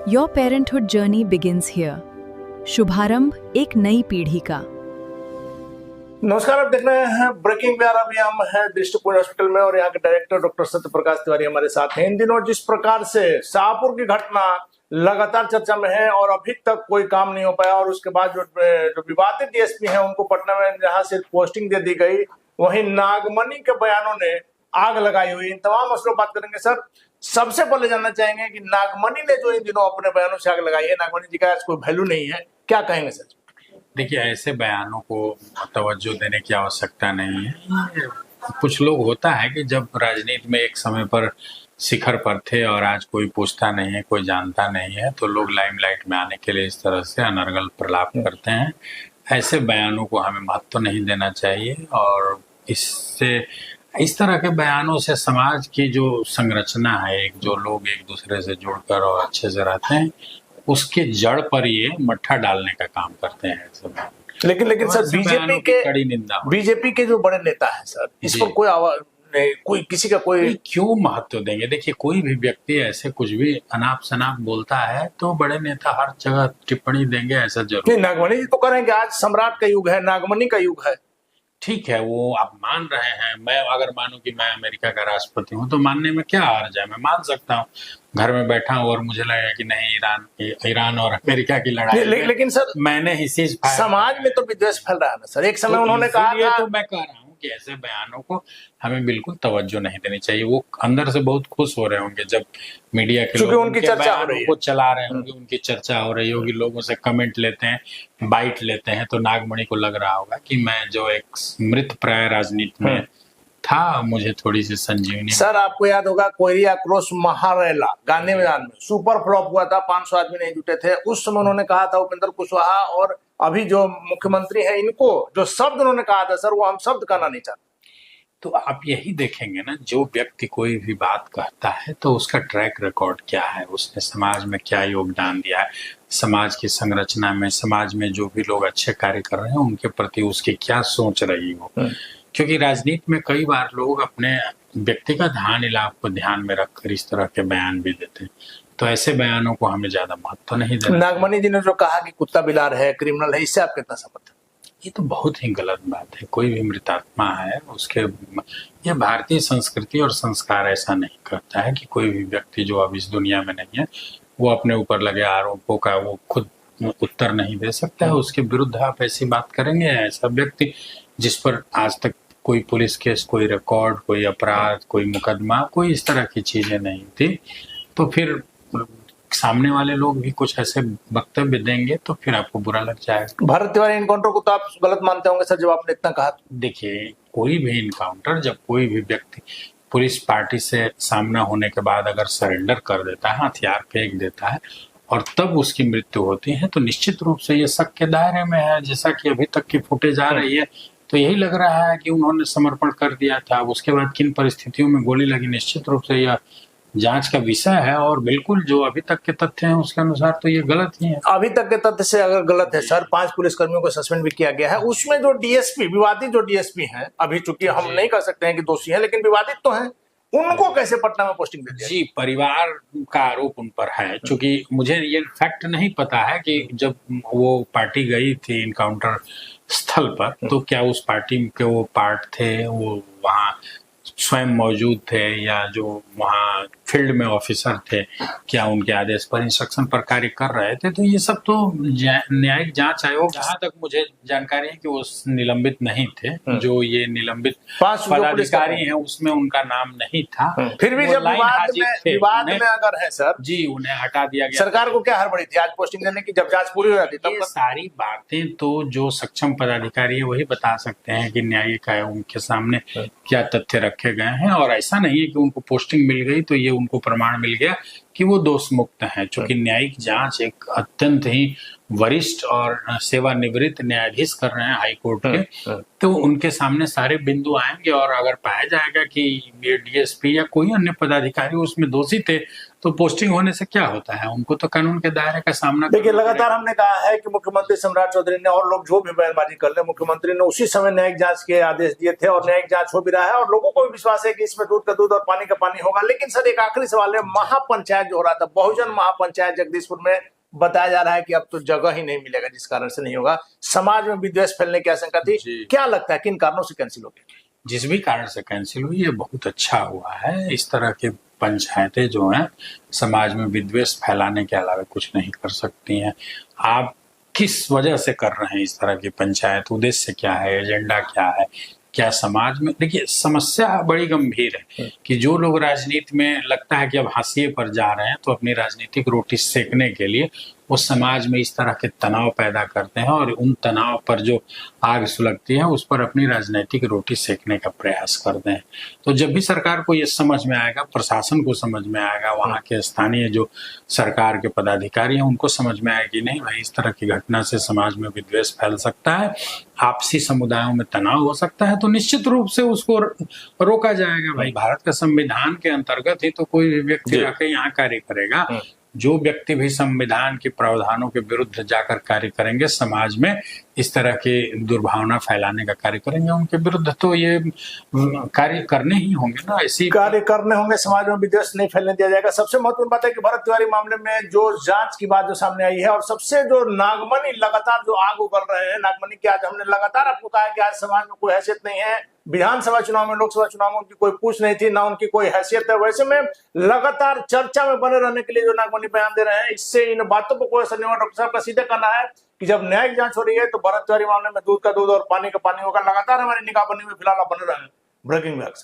Your parenthood journey begins here. शुभारंभ एक नई पीढ़ी का। नमस्कार, आप देख रहे हैं ब्रेकिंग बिहार। अभी हम हैं दृष्टिपुंज हॉस्पिटल में और यहाँ के डायरेक्टर डॉक्टर सत्य प्रकाश तिवारी हमारे साथ हैं। इन दिनों जिस प्रकार से शाहपुर की घटना लगातार चर्चा में है और अभी तक कोई काम नहीं हो पाया, और उसके बाद जो विवादित डीएसपी हैं उनको पटना में जहां से पोस्टिंग दे दी गई, वहीं नागमणि के बयानों ने आग लगाई हुई। इन तमाम मसलों पर बात करेंगे। सर, सबसे पहले जानना चाहेंगे कि नागमणि ने जो इन दिनों अपने बयानों से आग लगाई है, नागमणि जी का आज कोई वैल्यू नहीं है, क्या कहेंगे सर? देखिए, ऐसे बयानों को तवज्जो देने की आवश्यकता नहीं है। कुछ लोग होता है कि जब राजनीति में एक समय पर शिखर पर थे और आज कोई पूछता नहीं है, कोई जानता नहीं है, तो लोग लाइमलाइट में आने के लिए इस तरह से अनर्गल प्रलाप करते हैं। ऐसे बयानों को हमें महत्व नहीं देना चाहिए, और इससे इस तरह के बयानों से समाज की जो संरचना है, जो लोग एक दूसरे से जुड़कर और अच्छे से रहते हैं, उसके जड़ पर ये मट्ठा डालने का काम करते हैं सब। लेकिन सर, बीजेपी के कड़ी निंदा, बीजेपी के जो बड़े नेता है सर, इस पर कोई आवाज नहीं, कोई किसी का कोई क्यों महत्व देंगे? देखिए, कोई भी व्यक्ति ऐसे कुछ भी अनाप शनाप बोलता है तो बड़े नेता हर जगह टिप्पणी देंगे, ऐसा जरूर नहीं। नागमणि जी तो कह रहे हैं कि आज सम्राट का युग है, नागमणि का युग है। ठीक है, वो आप मान रहे हैं। मैं अगर मानूं कि मैं अमेरिका का राष्ट्रपति हूं तो मानने में क्या हर्ज है? मैं मान सकता हूं। घर में बैठा हूं और मुझे लगेगा कि नहीं, ईरान और अमेरिका की लड़ाई, लेकिन सर, मैंने ही चीज समाज में तो विद्वेष फैल रहा है ना सर। एक समय उन्होंने कहा था, तो मैं कह रहा हूं कि ऐसे बयानों को हमें बिल्कुल तवज्जो नहीं देनी चाहिए। वो अंदर से बहुत खुश हो रहे होंगे जब मीडिया के लोग उनकी चर्चा हो रही है, को चला रहे होंगे, उनकी चर्चा हो रही होगी, लोगों से कमेंट लेते हैं, बाइट लेते हैं, तो नागमणि को लग रहा होगा कि मैं जो एक मृत प्राय राजनीति में था, मुझे थोड़ी सी संजीवनी। सर, आपको याद होगा कोयरी आक्रोश महारैला गांधी मैदान में सुपर फ्लॉप हुआ था, 500 आदमी नहीं जुटे थे। उस समय उन्होंने कहा था, उपेंद्र कुशवाहा और अभी जो मुख्यमंत्री है, इनको जो शब्द उन्होंने कहा था सर, वो हम शब्द कहना नहीं चाहते। तो आप यही देखेंगे ना, जो व्यक्ति कोई भी बात कहता है तो उसका ट्रैक रिकॉर्ड क्या है, उसने समाज में क्या योगदान दिया है, समाज की संरचना में, समाज में जो भी लोग अच्छे कार्य कर रहे हैं उनके प्रति उसकी क्या सोच रही हो। क्योंकि राजनीति में कई बार लोग अपने व्यक्तिगत हानि लाभ को ध्यान में रखकर इस तरह के बयान भी देते हैं, तो ऐसे बयानों को हमें ज्यादा महत्व नहीं देना। नागमणि जी ने जो कहा कि कुत्ता बिलार है, क्रिमिनल है, इससे आप कितना सहमत हैं? ये तो बहुत ही गलत बात है। कोई भी मृतात्मा है, उसके ये भारतीय संस्कृति और संस्कार ऐसा नहीं करता है कि कोई भी व्यक्ति जो अब इस दुनिया में नहीं है वो अपने ऊपर लगे आरोपों का वो खुद उत्तर नहीं दे सकता है। उसके विरुद्ध आप ऐसी बात करेंगे? ऐसा व्यक्ति जिस पर आज तक कोई पुलिस केस, कोई रिकॉर्ड, कोई अपराध, कोई मुकदमा, कोई इस तरह की चीजें नहीं थी, तो फिर सामने वाले लोग भी कुछ ऐसे वक्तव्य देंगे तो फिर आपको बुरा लग जाएगा। भारत तिवारी इनकाउंटर को तो आप गलत मानते होंगे सर, जब आपने इतना कहा। देखिए, कोई भी इनकाउंटर, जब कोई भी व्यक्ति पुलिस पार्टी से सामना होने के बाद अगर सरेंडर कर देता है, हथियार फेंक देता है और तब उसकी मृत्यु होती है, तो निश्चित रूप से ये शक के दायरे में है। जैसा कि अभी तक की फुटेज आ रही है तो यही लग रहा है कि उन्होंने समर्पण कर दिया था। उसके बाद किन परिस्थितियों में गोली लगी, निश्चित रूप से यह जांच का विषय है, और बिल्कुल जो अभी तक के तथ्य हैं उसके अनुसार तो ये गलत ही है। अभी तक के तथ्य से अगर गलत है सर, 5 पुलिसकर्मियों को सस्पेंड भी किया गया है। उसमें जो डीएसपी, विवादित जो डीएसपी हैं, अभी चूंकि हम नहीं कह सकते हैं कि दोषी हैं, लेकिन विवादित तो हैं, उनको कैसे पटना में पोस्टिंग दे दिया? जी, परिवार का आरोप उन पर है। चूंकि मुझे ये फैक्ट नहीं पता है कि जब वो पार्टी गई थी इनकाउंटर स्थल पर, तो क्या उस पार्टी के वो पार्ट थे, वो वहाँ स्वयं मौजूद थे, या जो वहाँ फील्ड में ऑफिसर थे, क्या उनके आदेश पर, इंस्ट्रक्शन पर कार्य कर रहे थे? तो ये सब तो न्यायिक जांच आयोग, जहाँ तक मुझे जानकारी है कि वो निलंबित नहीं थे। जो ये निलंबित पदाधिकारी हैं उसमें उनका नाम नहीं था। फिर भी जब विवाद में अगर है सर, जी, उन्हें हटा दिया गया। सरकार को क्या हड़बड़ी थी आज पोस्टिंग देने की, जब जांच पूरी हो जाती तब? ये सारी बातें तो जो सक्षम पदाधिकारी है वही बता सकते हैं कि न्यायिक आयोग के सामने क्या तथ्य रखे गए हैं। और ऐसा नहीं है कि उनको पोस्टिंग मिल गई तो ये उनको प्रमाण मिल गया कि वो दोष मुक्त हैं। चूंकि न्यायिक जांच एक अत्यंत ही वरिष्ठ और सेवानिवृत्त न्यायाधीश कर रहे हैं हाई कोर्ट के, तो उनके सामने सारे बिंदु आएंगे, और अगर पाया जाएगा कि ये डीएसपी या कोई अन्य पदाधिकारी उसमें दोषी थे तो पोस्टिंग होने से क्या होता है, उनको तो कानून के दायरे का सामना देखिए, लगातार हमने कहा है कि मुख्यमंत्री सम्राट चौधरी ने और लोग जो भी बयानबाजी कर ले, मुख्यमंत्री ने उसी समय न्यायिक जांच के आदेश दिए थे और न्यायिक जांच हो भी रहा है और लोगों को भी विश्वास है कि इसमें दूध का दूध और पानी का पानी होगा। लेकिन सर, एक आखिरी सवाल है, महापंचायत जो हो रहा था, बहुजन महापंचायत जगदीशपुर में, बताया जा रहा है कि अब तो जगह ही नहीं मिलेगा, जिस कारण से नहीं होगा। समाज में विद्वेष फैलने की आशंका थी, क्या लगता है किन कारणों से कैंसिल हो गया? जिस भी कारण से कैंसिल हुई, ये बहुत अच्छा हुआ है। इस तरह के पंचायतें जो हैं समाज में विद्वेष फैलाने के अलावा कुछ नहीं कर सकती हैं। आप किस वजह से कर रहे हैं इस तरह की पंचायत, उद्देश्य क्या है, एजेंडा क्या है, क्या समाज में? देखिए, समस्या बड़ी गंभीर है कि जो लोग राजनीति में लगता है कि अब हाशिए पर जा रहे हैं, तो अपनी राजनीतिक रोटी सेकने के लिए वो समाज में इस तरह के तनाव पैदा करते हैं और उन तनाव पर जो आग सुलगती है उस पर अपनी राजनीतिक रोटी सेकने का प्रयास करते हैं। तो जब भी सरकार को ये समझ में आएगा, प्रशासन को समझ में आएगा, वहाँ के स्थानीय जो सरकार के पदाधिकारी हैं उनको समझ में आएगा कि नहीं भाई, इस तरह की घटना से समाज में विद्वेष फैल सकता है, आपसी समुदायों में तनाव हो सकता है, तो निश्चित रूप से उसको रोका जाएगा। भाई, भारत का संविधान के अंतर्गत ही तो कोई भी व्यक्ति आकर यहाँ कार्य करेगा। जो व्यक्ति भी संविधान के प्रावधानों के विरुद्ध जाकर कार्य करेंगे, समाज में इस तरह के दुर्भावना फैलाने का कार्य करेंगे, उनके विरुद्ध तो ये कार्य करने ही होंगे ना, ऐसी कार्य करने होंगे। समाज में विद्वेष नहीं फैलने दिया जाएगा। सबसे महत्वपूर्ण बात है कि भरत तिवारी मामले में जो जांच की बात जो सामने आई है और सबसे जो नागमणि लगातार जो आग उगल रहे हैं, नागमणि की आज हमने लगातार आपको कहा है कि आज समाज में कोई हैसियत नहीं है। विधानसभा चुनाव में, लोकसभा चुनाव में उनकी कोई पूछ नहीं थी, ना उनकी कोई हैसियत है। वैसे में लगातार चर्चा में बने रहने के लिए जो नागमणि बयान दे रहे हैं, इससे इन बातों को कोई असर नहीं होगा। डॉक्टर साहब का सीधे कहना है कि जब न्यायिक जांच हो रही है तो भरत तिवारी मामले में दूध का दूध और पानी का पानी होगा। लगातार हमारी निगाह बनी हुई, फिलहाल आप बने रहे ब्रेकिंग न्यूज।